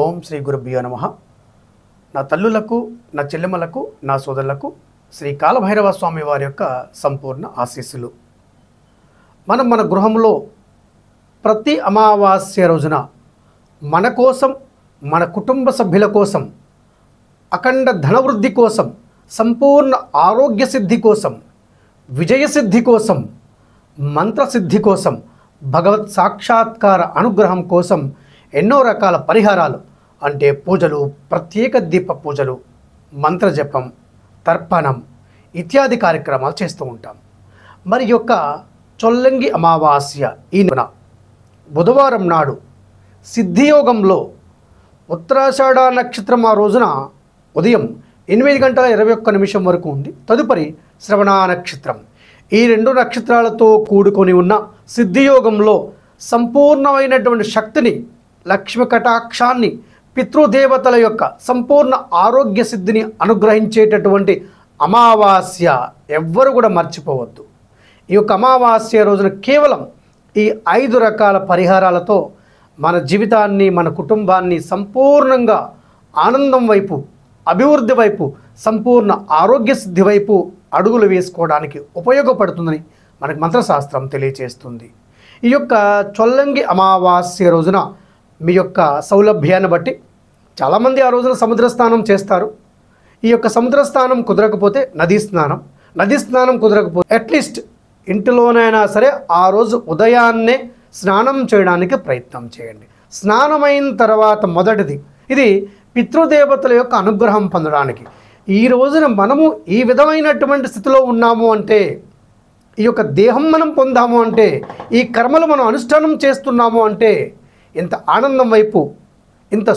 ఓం శ్రీ గురుభ్యో నమః. నా తల్లులకు, నా చెల్లెమ్మలకు, నా సోదరులకు శ్రీ కాలభైరవ స్వామి వారి యొక్క సంపూర్ణ ఆశీస్సులు. మన గృహంలో ప్రతి అమావాస్య రోజున మన కోసం, మన కుటుంబ సభ్యుల కోసం, అఖండ ధనవృద్ధి కోసం, సంపూర్ణ ఆరోగ్య సిద్ధి కోసం, విజయసిద్ధి కోసం, మంత్రసిద్ధి కోసం, భగవత్ సాక్షాత్కార అనుగ్రహం కోసం ఎన్నో రకాల పరిహారాలు అంటే పూజలు, ప్రత్యేక దీప పూజలు, మంత్రజపం, తర్పణం ఇత్యాది కార్యక్రమాలు చేస్తూ ఉంటాం. మరి యొక్క చొల్లంగి అమావాస్య ఈ బుధవారం నాడు సిద్ధియోగంలో ఉత్తరాషాఢ నక్షత్రం ఆ రోజున ఉదయం 8:21 వరకు ఉంది. తదుపరి శ్రవణ నక్షత్రం. ఈ రెండు నక్షత్రాలతో కూడుకొని ఉన్న సిద్ధియోగంలో సంపూర్ణమైనటువంటి శక్తిని, లక్ష్మి కటాక్షాన్ని, పితృదేవతల యొక్క సంపూర్ణ ఆరోగ్య సిద్ధిని అనుగ్రహించేటటువంటి అమావాస్య ఎవ్వరు కూడా మర్చిపోవద్దు. ఈ యొక్క అమావాస్య రోజున కేవలం ఈ 5 రకాల పరిహారాలతో మన జీవితాన్ని, మన కుటుంబాన్ని సంపూర్ణంగా ఆనందం వైపు, అభివృద్ధి వైపు, సంపూర్ణ ఆరోగ్య సిద్ధి వైపు అడుగులు వేసుకోవడానికి ఉపయోగపడుతుందని మనకు మంత్రశాస్త్రం తెలియచేస్తుంది. ఈ యొక్క చొల్లంగి అమావాస్య రోజున మీ యొక్క సౌలభ్యాన్ని బట్టి చాలామంది ఆ రోజున సముద్ర స్నానం చేస్తారు. ఈ యొక్క సముద్ర స్నానం కుదరకపోతే నదీ స్నానం కుదరకపోతే అట్లీస్ట్ ఇంటిలోనైనా సరే ఆ రోజు ఉదయాన్నే స్నానం చేయడానికి ప్రయత్నం చేయండి. స్నానమైన తర్వాత మొదటిది ఇది పితృదేవతల యొక్క అనుగ్రహం పొందడానికి. ఈ రోజున మనము ఈ విధమైనటువంటి స్థితిలో ఉన్నాము అంటే, ఈ యొక్క దేహం మనం పొందాము అంటే, ఈ కర్మలు మనం అనుష్ఠానం చేస్తున్నాము అంటే, ఇంత ఆనందం వైపు, ఇంత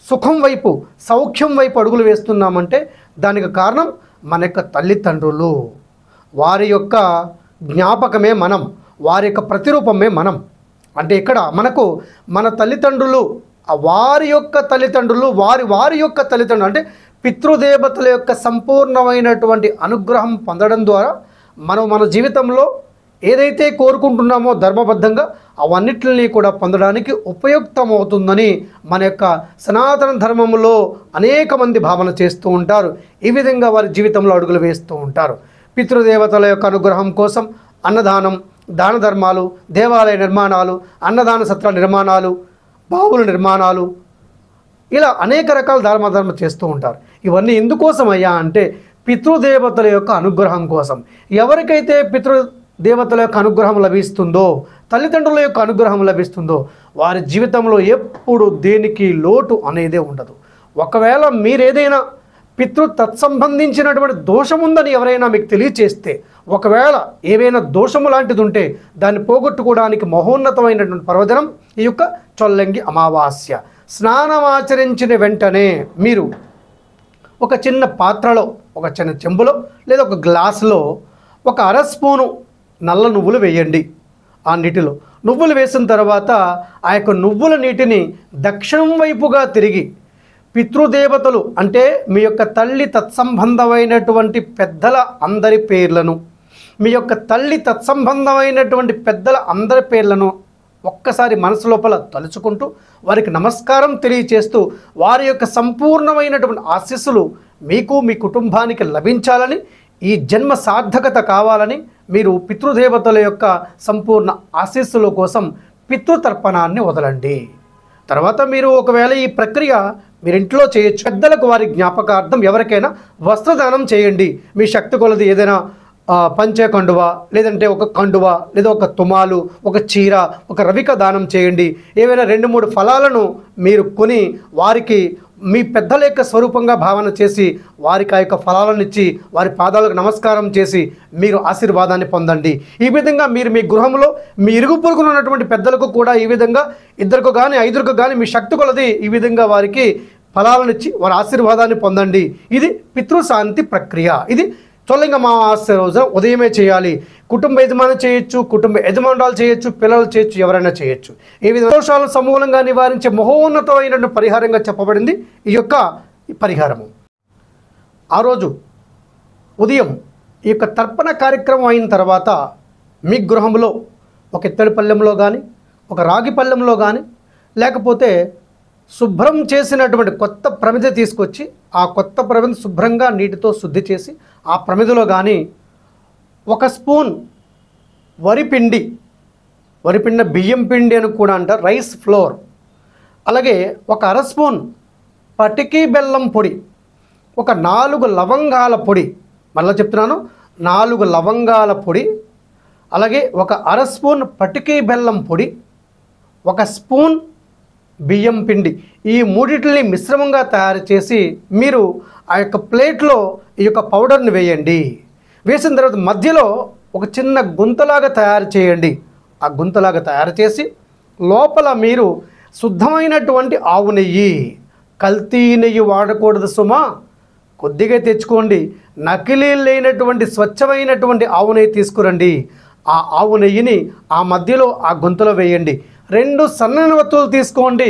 సుఖం వైపు, సౌఖ్యం వైపు అడుగులు వేస్తున్నామంటే దానికి కారణం మన యొక్క తల్లిదండ్రులు. వారి యొక్క జ్ఞాపకమే మనం, వారి యొక్క ప్రతిరూపమే మనం. అంటే ఇక్కడ మనకు మన తల్లిదండ్రులు, వారి యొక్క తల్లిదండ్రులు, వారి యొక్క తల్లిదండ్రులు అంటే పితృదేవతల యొక్క సంపూర్ణమైనటువంటి అనుగ్రహం పొందడం ద్వారా మనం మన జీవితంలో ఏదైతే కోరుకుంటున్నామో ధర్మబద్ధంగా అవన్నిటిని కూడా పొందడానికి ఉపయుక్తమవుతుందని మన యొక్క సనాతన ధర్మంలో అనేక మంది భావన చేస్తూ ఉంటారు. ఈ విధంగా వారి జీవితంలో అడుగులు వేస్తూ ఉంటారు. పితృదేవతల యొక్క అనుగ్రహం కోసం అన్నదానం, దాన ధర్మాలు, దేవాలయ నిర్మాణాలు, అన్నదాన సత్రాల నిర్మాణాలు, బావుల నిర్మాణాలు, ఇలా అనేక రకాల ధర్మ చేస్తూ ఉంటారు. ఇవన్నీ ఎందుకోసం అయ్యా అంటే పితృదేవతల యొక్క అనుగ్రహం కోసం. ఎవరికైతే పితృదేవతల యొక్క అనుగ్రహం లభిస్తుందో, తల్లిదండ్రుల యొక్క అనుగ్రహం లభిస్తుందో వారి జీవితంలో ఎప్పుడు దేనికి లోటు అనేదే ఉండదు. ఒకవేళ మీరేదైనా తత్సంబంధించినటువంటి దోషం ఉందని ఎవరైనా మీకు తెలియచేస్తే, ఒకవేళ ఏవైనా దోషము లాంటిది ఉంటే దాన్ని పోగొట్టుకోవడానికి మహోన్నతమైనటువంటి పర్వదినం ఈ యొక్క చొల్లంగి అమావాస్య. స్నానం ఆచరించిన వెంటనే మీరు ఒక చిన్న పాత్రలో, ఒక చిన్న చెంబులో లేదా ఒక గ్లాసులో ఒక 1/2 స్పూను నల్ల నువ్వులు వేయండి. ఆ నీటిలో నువ్వులు వేసిన తర్వాత ఆ యొక్క నువ్వుల నీటిని దక్షిణం వైపుగా తిరిగి పితృదేవతలు అంటే మీ యొక్క తల్లి తత్సంబంధమైనటువంటి పెద్దల అందరి పేర్లను, మీ యొక్క తల్లి తత్సంబంధమైనటువంటి పెద్దల అందరి పేర్లను ఒక్కసారి మనసు లోపల తలుచుకుంటూ వారికి నమస్కారం తెలియచేస్తూ వారి యొక్క సంపూర్ణమైనటువంటి ఆశీస్సులు మీకు, మీ కుటుంబానికి లభించాలని, ఈ జన్మ సార్థకత కావాలని మీరు పితృదేవతల యొక్క సంపూర్ణ ఆశీస్సుల కోసం పితృతర్పణాన్ని వదలండి. తర్వాత మీరు ఒకవేళ ఈ ప్రక్రియ మీరు ఇంట్లో చేయొచ్చు. పెద్దలకు వారి జ్ఞాపకార్థం ఎవరికైనా వస్త్రదానం చేయండి. మీ శక్తి కొలది ఏదైనా పంచే కండువ, లేదంటే ఒక కండువ, లేదా ఒక తుమాలు, ఒక చీర, ఒక రవిక దానం చేయండి. ఏవైనా 2-3 ఫలాలను మీరు కొని వారికి మీ పెద్దల యొక్క స్వరూపంగా భావన చేసి వారికి ఆ యొక్క ఫలాలను ఇచ్చి వారి పాదాలకు నమస్కారం చేసి మీరు ఆశీర్వాదాన్ని పొందండి. ఈ విధంగా మీరు మీ గృహంలో మీ ఇరుగు పొరుగున ఉన్నటువంటి పెద్దలకు కూడా ఈ విధంగా 2కు కానీ 5కు కానీ మీ శక్తి కొలది ఈ విధంగా వారికి ఫలాలను ఇచ్చి వారి ఆశీర్వాదాన్ని పొందండి. ఇది పితృశాంతి ప్రక్రియ. ఇది చొల్లంగి అమావాస్య రోజున ఉదయమే చేయాలి. కుటుంబ యజమాని చేయొచ్చు, కుటుంబ యజమానురాలు చేయొచ్చు, పిల్లలు చేయొచ్చు, ఎవరైనా చేయొచ్చు. ఈ విధంగా దోషాలను సమూలంగా నివారించే మహోన్నతమైన పరిహారంగా చెప్పబడింది ఈ యొక్క పరిహారము. ఆ రోజు ఉదయం ఈ యొక్క తర్పణ కార్యక్రమం అయిన తర్వాత మీ గృహంలో ఒక ఇత్తడి పళ్ళెంలో కానీ, ఒక రాగి పళ్ళెంలో కానీ, లేకపోతే శుభ్రం చేసినటువంటి కొత్త ప్రమిద తీసుకొచ్చి ఆ కొత్త ప్రమిద శుభ్రంగా నీటితో శుద్ధి చేసి ఆ ప్రమిదలో కానీ 1 స్పూన్ వరిపిండి బియ్యం పిండి అని కూడా అంటారు, రైస్ ఫ్లోర్, అలాగే 1 అర స్పూన్ పటికీ బెల్లం పొడి, 4 లవంగాల పొడి, మళ్ళీ చెప్తున్నాను 4 లవంగాల పొడి, అలాగే 1 అర స్పూన్ పటికీ బెల్లం పొడి, 1 స్పూన్ బియ్యం పిండి, ఈ మూడిటిని మిశ్రమంగా తయారు చేసి మీరు ఆ యొక్క ప్లేట్లో ఈ యొక్క పౌడర్ని వేయండి. వేసిన తర్వాత మధ్యలో ఒక చిన్న గుంతలాగా తయారు చేయండి. ఆ గుంతలాగా తయారు చేసి లోపల మీరు శుద్ధమైనటువంటి ఆవు నెయ్యి, కల్తీ నెయ్యి వాడకూడదు సుమా, కొద్దిగా తెచ్చుకోండి. నకిలీ లేనటువంటి స్వచ్ఛమైనటువంటి ఆవు నెయ్యి తీసుకురండి. ఆ ఆవు నెయ్యిని ఆ మధ్యలో ఆ గుంతలో వేయండి. 2 సన్నని ఒత్తులు తీసుకోండి.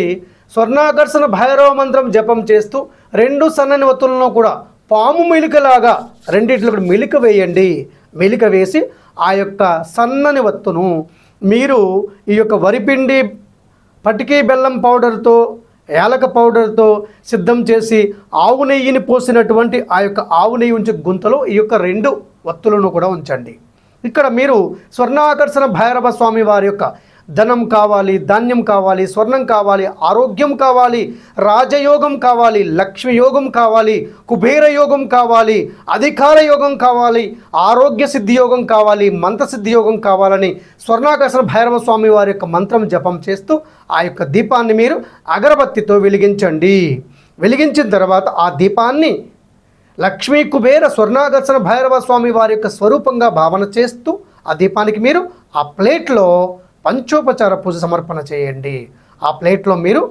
స్వర్ణాకర్షణ భైరవ మంత్రం జపం చేస్తూ 2 సన్నని ఒత్తులను కూడా పాము మెలికలాగా రెండిట్లో కూడా మెలిక వేయండి. మెలిక వేసి ఆ యొక్క సన్నని ఒత్తును మీరు ఈ యొక్క వరిపిండి పటికీ బెల్లం పౌడర్తో యాలక పౌడర్తో సిద్ధం చేసి ఆవు నెయ్యిని పోసినటువంటి ఆ యొక్క ఆవు నెయ్యి ఉంచి గుంతలో ఈ యొక్క 2 ఒత్తులను కూడా ఉంచండి. ఇక్కడ మీరు స్వర్ణాకర్షణ భైరవ స్వామి వారి యొక్క ధనం కావాలి, ధాన్యం కావాలి, స్వర్ణం కావాలి, ఆరోగ్యం కావాలి, రాజయోగం కావాలి, లక్ష్మి యోగం కావాలి, కుబేర యోగం కావాలి, అధికార యోగం కావాలి, ఆరోగ్య సిద్ధి యోగం కావాలి, మంత్రసిద్ధి యోగం కావాలని స్వర్ణాకర్షణ భైరవ స్వామి వారి యొక్క మంత్రం జపం చేస్తూ ఆ యొక్క దీపాన్ని మీరు అగరబత్తితో వెలిగించండి. వెలిగించిన తర్వాత ఆ దీపాన్ని లక్ష్మీ కుబేర స్వర్ణాకర్షణ భైరవ స్వామి వారి యొక్క స్వరూపంగా భావన చేస్తూ ఆ దీపానికి మీరు ఆ ప్లేట్లో పంచోపచార పూజ సమర్పణ చేయండి. ఆ ప్లేట్లో మీరు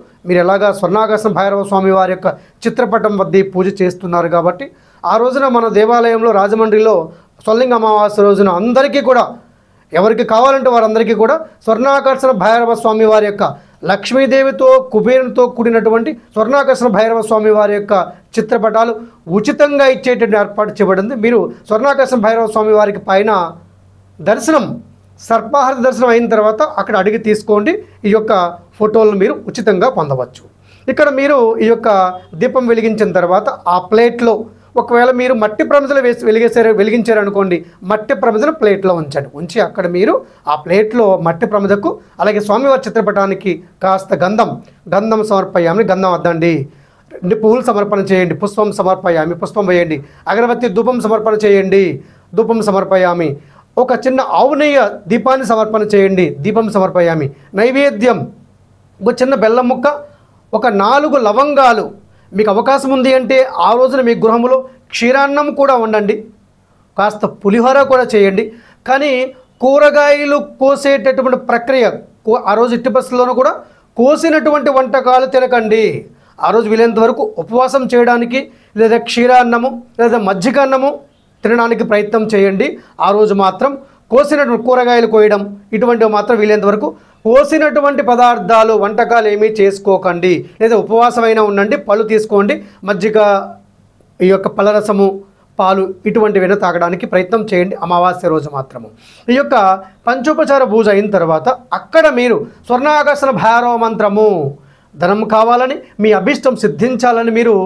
ఎలాగా స్వర్ణాకర్షణ భైరవ స్వామి వారి యొక్క చిత్రపటం వద్ద పూజ చేస్తున్నారు కాబట్టి ఆ రోజున మన దేవాలయంలో రాజమండ్రిలో స్వల్లింగ అమావాస్య రోజున అందరికీ కూడా ఎవరికి కావాలంటే వారందరికీ కూడా స్వర్ణాకర్షణ భైరవ స్వామి వారి యొక్క లక్ష్మీదేవితో కుబేరునితో కూడినటువంటి స్వర్ణాకర్షణ భైరవ స్వామి వారి యొక్క చిత్రపటాలు ఉచితంగా ఇచ్చేటువంటి ఏర్పాటు చేయబడింది. మీరు స్వర్ణాకర్షణ భైరవ స్వామి వారికి పైన దర్శనం సర్పాహార దర్శనం అయిన తర్వాత అక్కడ అడిగి తీసుకోండి. ఈ యొక్క ఫోటోలను మీరు ఉచితంగా పొందవచ్చు. ఇక్కడ మీరు ఈ యొక్క దీపం వెలిగించిన తర్వాత ఆ ప్లేట్లో ఒకవేళ మీరు మట్టి ప్రమిదలు వెలిగించారనుకోండి, మట్టి ప్రమిదను ప్లేట్లో ఉంచండి. ఉంచి అక్కడ మీరు ఆ ప్లేట్లో మట్టి ప్రమిదకు అలాగే స్వామివారి చిత్రపటానికి కాస్త గంధం సమర్పయామి, గంధం వద్దండి. 2 పువ్వులు సమర్పణ చేయండి, పుష్పం సమర్పయామి, పుష్పం వేయండి. అగరబత్తి ధూపం సమర్పణ చేయండి, ధూపం సమర్పయామి. ఒక చిన్న ఆవు నెయ్యి దీపాన్ని సమర్పణ చేయండి, దీపం సమర్పయామి. నైవేద్యం ఒక చిన్న బెల్లం ముక్క, ఒక 4 లవంగాలు. మీకు అవకాశం ఉంది అంటే ఆ రోజున మీ గృహంలో క్షీరాన్నం కూడా వండండి, కాస్త పులిహోర కూడా చేయండి. కానీ కూరగాయలు కోసేటటువంటి ప్రక్రియ ఆ రోజు ఎట్టి పరిస్థితుల్లోనూ కూడా కోసినటువంటి వంటకాలు తినకండి. ఆ రోజు వీలైనంత వరకు ఉపవాసం చేయడానికి లేదా క్షీరాన్నము లేదా మజ్జిగ అన్నము తినడానికి ప్రయత్నం చేయండి. ఆ రోజు మాత్రం కోసినటువంటి కూరగాయలు కోయడం ఇటువంటివి మాత్రం వీలైనంత వరకు కోసినటువంటి పదార్థాలు వంటకాలు ఏమీ చేసుకోకండి. లేదా ఉపవాసమైనా ఉండండి, పళ్ళు తీసుకోండి, మజ్జిగ ఈ యొక్క పళ్ళరసము పాలు ఇటువంటివైనా తాగడానికి ప్రయత్నం చేయండి అమావాస్య రోజు మాత్రము. ఈ యొక్క పంచోపచార పూజ అయిన తర్వాత అక్కడ మీరు స్వర్ణాకర్షణ భైరవ మంత్రము ధనం కావాలని మీ అభిష్టం సిద్ధించాలని మీరు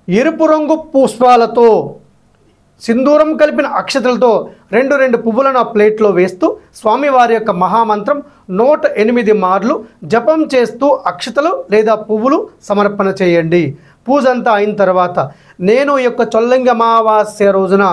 ఎరుపు రంగు పుష్పాలతో సింధూరం కలిపిన అక్షతలతో 2 పువ్వులను ఆ ప్లేట్లో వేస్తూ స్వామివారి యొక్క మహామంత్రం 108 మార్లు జపం చేస్తూ అక్షతలు లేదా పువ్వులు సమర్పణ చేయండి. పూజ అంతా అయిన తర్వాత నేను ఈ యొక్క చొల్లంగి అమావాస్య రోజున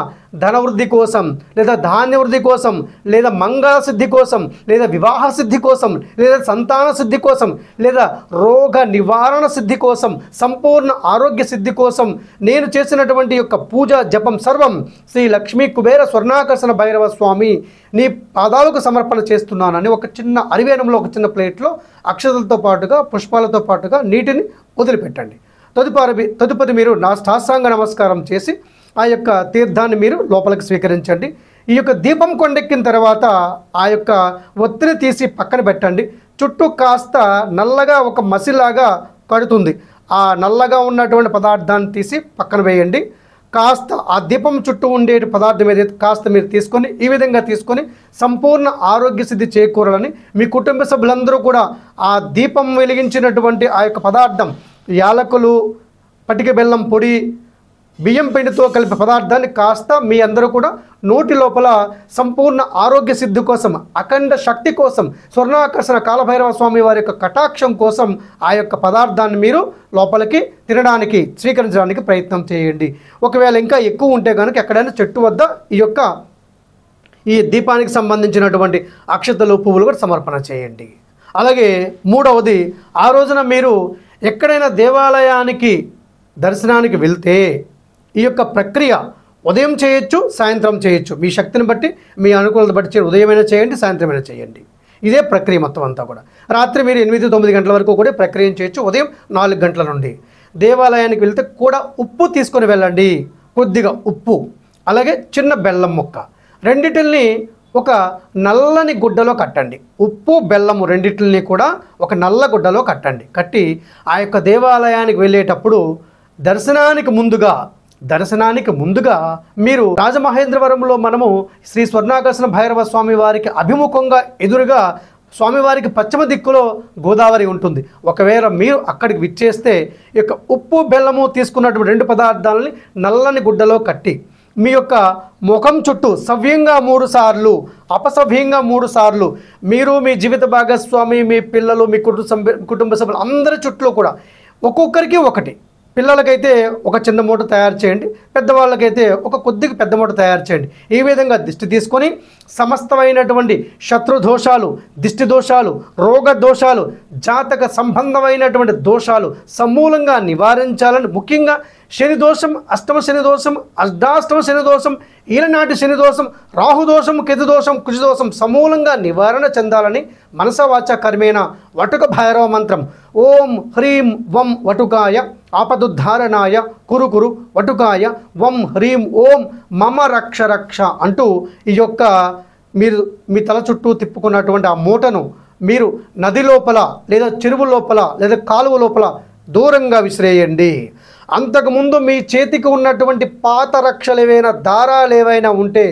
ధనవృద్ధి కోసం లేదా ధాన్యవృద్ధి కోసం లేదా మంగళ సిద్ధి కోసం లేదా వివాహ సిద్ధి కోసం లేదా సంతాన సిద్ధి కోసం లేదా రోగ నివారణ సిద్ధి కోసం సంపూర్ణ ఆరోగ్య సిద్ధి కోసం నేను చేసినటువంటి యొక్క పూజ జపం సర్వం శ్రీ లక్ష్మీ కుబేర స్వర్ణాకర్షణ భైరవ స్వామి నీ పాదాలకు సమర్పణ చేస్తున్నానని ఒక చిన్న అరివేణంలో ఒక చిన్న ప్లేట్లో అక్షతలతో పాటుగా పుష్పాలతో పాటుగా నీటిని వదిలిపెట్టండి. తదుపరి మీరు నా సాష్టాంగ నమస్కారం చేసి ఆ యొక్క తీర్థాన్ని మీరు లోపలికి స్వీకరించండి. ఈ యొక్క దీపం కొండెక్కిన తర్వాత ఆ యొక్క ఒత్తిడి తీసి పక్కన పెట్టండి. చుట్టూ కాస్త నల్లగా ఒక మసిలాగా కడుతుంది. ఆ నల్లగా ఉన్నటువంటి పదార్థాన్ని తీసి పక్కన వేయండి. కాస్త ఆ దీపం చుట్టూ ఉండే పదార్థం ఏదైతే కాస్త మీరు తీసుకొని ఈ విధంగా తీసుకొని సంపూర్ణ ఆరోగ్య సిద్ధి చేకూరాలని మీ కుటుంబ సభ్యులందరూ కూడా ఆ దీపం వెలిగించినటువంటి ఆ యొక్క పదార్థం యాలకులు, పటిక బెల్లం పొడి, బియ్యం పిండితో కలిపి పదార్థాన్ని కాస్త మీ అందరూ కూడా నోటి లోపల సంపూర్ణ ఆరోగ్య సిద్ధి కోసం, అఖండ శక్తి కోసం, స్వర్ణాకర్షణ కాలభైరవ స్వామి వారి యొక్క కటాక్షం కోసం ఆ యొక్క పదార్థాన్ని మీరు లోపలికి తినడానికి స్వీకరించడానికి ప్రయత్నం చేయండి. ఒకవేళ ఇంకా ఎక్కువ ఉంటే కనుక ఎక్కడైనా చెట్టు వద్ద ఈ దీపానికి సంబంధించినటువంటి అక్షతలు, పువ్వులు కూడా సమర్పణ చేయండి. అలాగే మూడవది, ఆ రోజున మీరు ఎక్కడైనా దేవాలయానికి దర్శనానికి వెళ్తే ఈ యొక్క ప్రక్రియ ఉదయం చేయొచ్చు, సాయంత్రం చేయొచ్చు. మీ శక్తిని బట్టి, మీ అనుకూలత బట్టి ఉదయమైనా చేయండి, సాయంత్రమైనా చేయండి. ఇదే ప్రక్రియ మొత్తం అంతా కూడా. రాత్రి మీరు 8-9 గంటల వరకు కూడా ప్రక్రియ చేయొచ్చు. ఉదయం 4 గంటల నుండి దేవాలయానికి వెళ్తే కూడా ఉప్పు తీసుకొని వెళ్ళండి, కొద్దిగా ఉప్పు, అలాగే చిన్న బెల్లం ముక్క, రెండిటిల్ని ఒక నల్లని గుడ్డలో కట్టండి. ఉప్పు, బెల్లము రెండిటిని కూడా ఒక నల్ల గుడ్డలో కట్టండి. కట్టి ఆ యొక్క దేవాలయానికి వెళ్ళేటప్పుడు దర్శనానికి ముందుగా మీరు రాజమహేంద్రవరంలో మనము శ్రీ స్వర్ణాకర్షణ భైరవ స్వామి వారికి అభిముఖంగా ఎదురుగా స్వామివారికి పశ్చిమ దిక్కులో గోదావరి ఉంటుంది. ఒకవేళ మీరు అక్కడికి విచ్చేస్తే ఈ యొక్క ఉప్పు, బెల్లము తీసుకున్నటువంటి 2 పదార్థాలని నల్లని గుడ్డలో కట్టి మీ యొక్క ముఖం చుట్టూ సవ్యంగా 3 సార్లు, అపసవ్యంగా 3 సార్లు, మీరు, మీ జీవిత భాగస్వామి, మీ పిల్లలు, మీ కుటుంబ సభ్యులు అందరి చుట్టూ కూడా ఒక్కొక్కరికి ఒకటి, పిల్లలకైతే ఒక చిన్న మూట తయారు చేయండి, పెద్దవాళ్ళకైతే ఒక కొద్దిగా పెద్ద మూట తయారు చేయండి. ఈ విధంగా దిష్టి తీసుకొని సమస్తమైనటువంటి శత్రు దోషాలు, దిష్టి దోషాలు, రోగ దోషాలు, జాతక సంబంధమైనటువంటి దోషాలు సమూలంగా నివారించాలని, ముఖ్యంగా శని దోషం, అష్టమ శని దోషం, అర్ధాష్టమ శని దోషం, ఈలనాటి శని దోషం, రాహుదోషం, కేతుదోషం, కుజదోషం సమూలంగా నివారణ చెందాలని మనస వాచ కర్మేణ వటుక భైరవ మంత్రం ఓం హ్రీం వం వటుకాయ ఆపదుద్ధారణాయ కురు కురు వటుకాయ వం హ్రీం ఓం మమ రక్ష రక్ష అంటూ ఈ యొక్క మీరు మీ తల చుట్టూ తిప్పుకున్నటువంటి ఆ మూటను మీరు నది లోపల లేదా చెరువు లోపల లేదా కాలువ లోపల దూరంగా విసిరేయండి. అంతకుముందు మీ చేతికి ఉన్నటువంటి పాత రక్షలు ఏవైనా, దారాలు ఏవైనా ఉంటే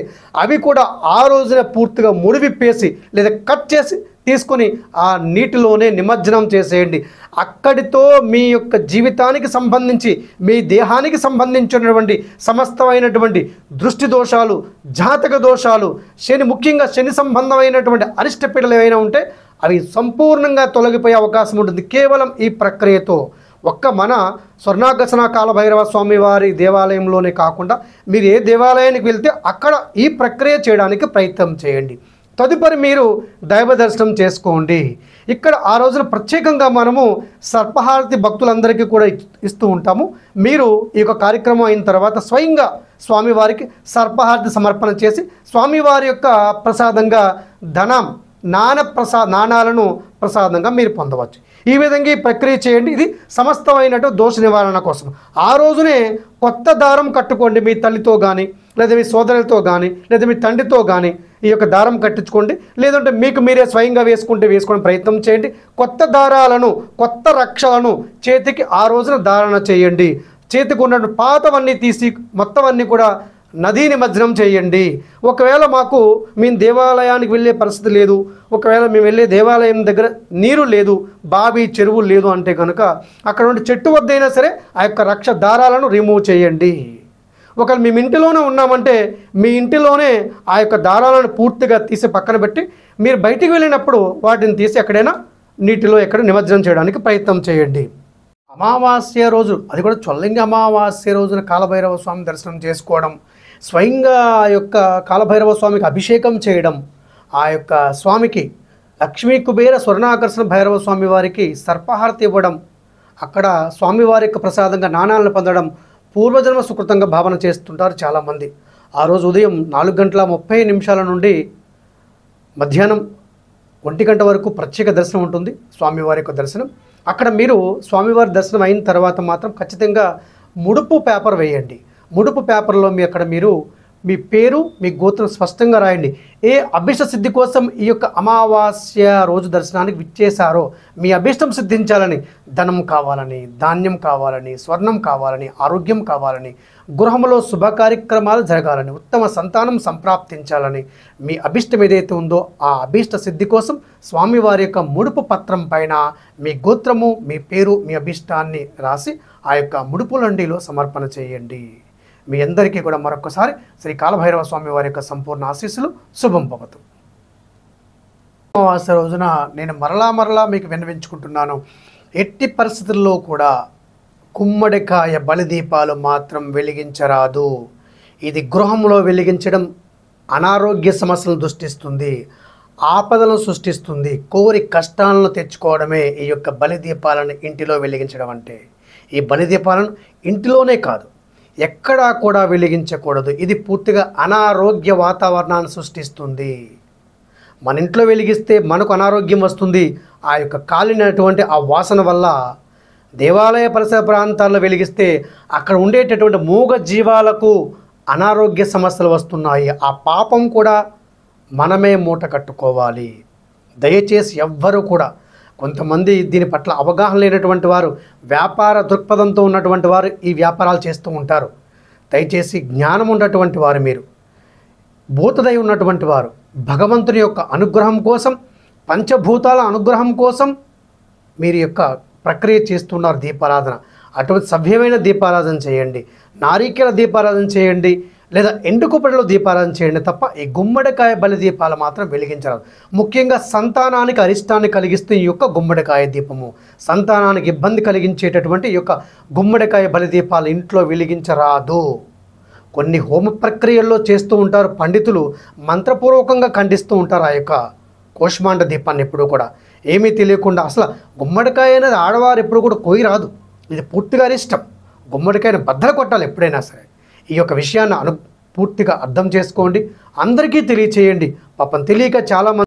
అవి కూడా ఆ రోజున పూర్తిగా ముడివిప్పేసి లేదా కట్ చేసి తీసుకొని ఆ నీటిలోనే నిమజ్జనం చేసేయండి. అక్కడితో మీ యొక్క జీవితానికి సంబంధించి, మీ దేహానికి సంబంధించినటువంటి సమస్తమైనటువంటి దృష్టి దోషాలు, జాతక దోషాలు, ముఖ్యంగా శని సంబంధమైనటువంటి అరిష్ట పీడలు ఏవైనా ఉంటే అవి సంపూర్ణంగా తొలగిపోయే అవకాశం ఉంటుంది కేవలం ఈ ప్రక్రియతో. ఒక్క మన స్వర్ణాకర్షణ కాలభైరవ స్వామి వారి దేవాలయంలోనే కాకుండా మీరు ఏ దేవాలయానికి వెళ్తే అక్కడ ఈ ప్రక్రియ చేయడానికి ప్రయత్నం చేయండి. తదుపరి మీరు దైవ దర్శనం చేసుకోండి. ఇక్కడ ఆ రోజున ప్రత్యేకంగా మనము సర్పహారతి భక్తులందరికీ కూడా ఇస్తూ ఉంటాము. మీరు ఈ యొక్క కార్యక్రమం అయిన తర్వాత స్వయంగా స్వామివారికి సర్పహారతి సమర్పణ చేసి స్వామివారి యొక్క ప్రసాదంగా నాణాలను ప్రసాదంగా మీరు పొందవచ్చు. ఈ విధంగా ఈ ప్రక్రియ చేయండి. ఇది సమస్తమైనటు దోష నివారణ కోసం. ఆ రోజునే కొత్త దారం కట్టుకోండి. మీ తల్లితో కానీ, లేదా మీ సోదరులతో కానీ, లేదా మీ తండ్రితో కానీ ఈ యొక్క దారం కట్టించుకోండి. లేదంటే మీకు మీరే స్వయంగా వేసుకోవడం ప్రయత్నం చేయండి. కొత్త దారాలను, కొత్త రక్షలను చేతికి ఆ రోజున ధారణ చేయండి. చేతికి ఉన్న పాతవన్నీ తీసి మొత్తం అన్నీ కూడా నదీ నిమజ్జనం చేయండి. ఒకవేళ మేము దేవాలయానికి వెళ్ళే పరిస్థితి లేదు, ఒకవేళ మేము వెళ్ళే దేవాలయం దగ్గర నీరు లేదు, బావి, చెరువు లేదు అంటే కనుక అక్కడ ఉండే చెట్టు వద్దైనా సరే ఆ యొక్క రక్ష దారాలను రిమూవ్ చేయండి. ఒకవేళ మేము ఇంటిలోనే ఉన్నామంటే మీ ఇంటిలోనే ఆ యొక్క దారాలను పూర్తిగా తీసి పక్కన పెట్టి మీరు బయటికి వెళ్ళినప్పుడు వాటిని తీసి ఎక్కడైనా నీటిలో ఎక్కడ నిమజ్జనం చేయడానికి ప్రయత్నం చేయండి. అమావాస్య రోజు, అది కూడా చొల్లంగి అమావాస్య రోజున కాలభైరవ స్వామి దర్శనం చేసుకోవడం, స్వయంగా ఆ యొక్క కాలభైరవ స్వామికి అభిషేకం చేయడం, ఆ యొక్క స్వామికి లక్ష్మీ కుబేర స్వర్ణాకర్షణ భైరవ స్వామి వారికి సర్పహారతి ఇవ్వడం, అక్కడ స్వామివారి యొక్క ప్రసాదంగా నాణాలను పొందడం పూర్వజన్మ సుకృతంగా భావన చేస్తుంటారు చాలామంది. ఆ రోజు ఉదయం 4:30 నుండి మధ్యాహ్నం 1 గంట వరకు ప్రత్యేక దర్శనం ఉంటుంది, స్వామివారి యొక్క దర్శనం. అక్కడ మీరు స్వామివారి దర్శనం అయిన తర్వాత మాత్రం ఖచ్చితంగా ముడుపు పేపర్ వేయండి. ముడుపు పేపర్లో మీరు మీ పేరు మీ గోత్రం స్పష్టంగా రాయండి. ఏ అభీష్ట సిద్ధి కోసం ఈ యొక్క అమావాస్య రోజు దర్శనానికి విచ్చేశారో, మీ అభీష్టం సిద్ధించాలని, ధనం కావాలని, ధాన్యం కావాలని, స్వర్ణం కావాలని, ఆరోగ్యం కావాలని, గృహంలో శుభ కార్యక్రమాలు జరగాలని, ఉత్తమ సంతానం సంప్రాప్తించాలని, మీ అభీష్టం ఏదైతే ఉందో ఆ అభీష్ట సిద్ధి కోసం స్వామివారి యొక్క ముడుపు పత్రం పైన మీ గోత్రము, మీ పేరు, మీ అభీష్టాన్ని రాసి ఆ యొక్క ముడుపు లండిలో సమర్పణ చేయండి. మీ అందరికీ కూడా మరొకసారి శ్రీ కాలభైరవ స్వామి వారి యొక్క సంపూర్ణ ఆశీస్సులు శుభం భవతు. అమావాస్య రోజున నేను మరలా మీకు విన్నవించుకుంటున్నాను, ఎట్టి పరిస్థితుల్లో కూడా గుమ్మడికాయ బలిదీపాలు మాత్రం వెలిగించరాదు. ఇది గృహంలో వెలిగించడం అనారోగ్య సమస్యలను సృష్టిస్తుంది, ఆపదలను సృష్టిస్తుంది. కోరి కష్టాలను తెచ్చుకోవడమే ఈ యొక్క బలిదీపాలను ఇంటిలో వెలిగించడం అంటే. ఈ బలిదీపాలను ఇంటిలోనే కాదు, ఎక్కడా కూడా వెలిగించకూడదు. ఇది పూర్తిగా అనారోగ్య వాతావరణాన్ని సృష్టిస్తుంది. మన ఇంట్లో వెలిగిస్తే మనకు అనారోగ్యం వస్తుంది. ఆ యొక్క కాలినటువంటి ఆ వాసన వల్ల దేవాలయ పరిసర ప్రాంతాల్లో వెలిగిస్తే అక్కడ ఉండేటటువంటి మూగ జీవాలకు అనారోగ్య సమస్యలు వస్తున్నాయి. ఆ పాపం కూడా మనమే మూట కట్టుకోవాలి. దయచేసి ఎవ్వరూ కూడా, కొంతమంది దీని పట్ల అవగాహన లేనటువంటి వారు, వ్యాపార దృక్పథంతో ఉన్నటువంటి వారు ఈ వ్యాపారాలు చేస్తూ ఉంటారు. దయచేసి జ్ఞానం ఉన్నటువంటి వారు, మీరు భూతదయ ఉన్నటువంటి వారు, భగవంతుని యొక్క అనుగ్రహం కోసం, పంచభూతాల అనుగ్రహం కోసం మీరు యొక్క ప్రక్రియ చేస్తున్నారు దీపారాధన. అటువంటి సభ్యమైన దీపారాధన చేయండి, నారికేల దీపారాధన చేయండి, లేదా ఎండుకొబ్బరిలో దీపారాధన చేయండి తప్ప ఈ గుమ్మడికాయ బలి దీపాలు మాత్రం వెలిగించరాదు. ముఖ్యంగా సంతానానికి అరిష్టాన్ని కలిగిస్తే ఈ యొక్క గుమ్మడికాయ దీపము, సంతానానికి ఇబ్బంది కలిగించేటటువంటి ఈ యొక్క గుమ్మడికాయ బలి దీపాలు ఇంట్లో వెలిగించరాదు. కొన్ని హోమ ప్రక్రియల్లో చేస్తూ ఉంటారు పండితులు, మంత్రపూర్వకంగా ఖండిస్తూ ఉంటారు ఆ యొక్క కోష్మాండ దీపాన్ని. ఎప్పుడు కూడా ఏమీ తెలియకుండా, అసలు గుమ్మడికాయ అనేది ఆడవారు ఎప్పుడు కూడా కోయి రాదు, ఇది పూర్తిగా అరిష్టం. గుమ్మడికాయను బద్దలు కొట్టాలి ఎప్పుడైనా సరే. ఈ యొక్క విషయాన్ని పూర్తిగా అర్థం చేసుకోండి, అందరికీ తెలియచేయండి. పాపం తెలియక చాలామంది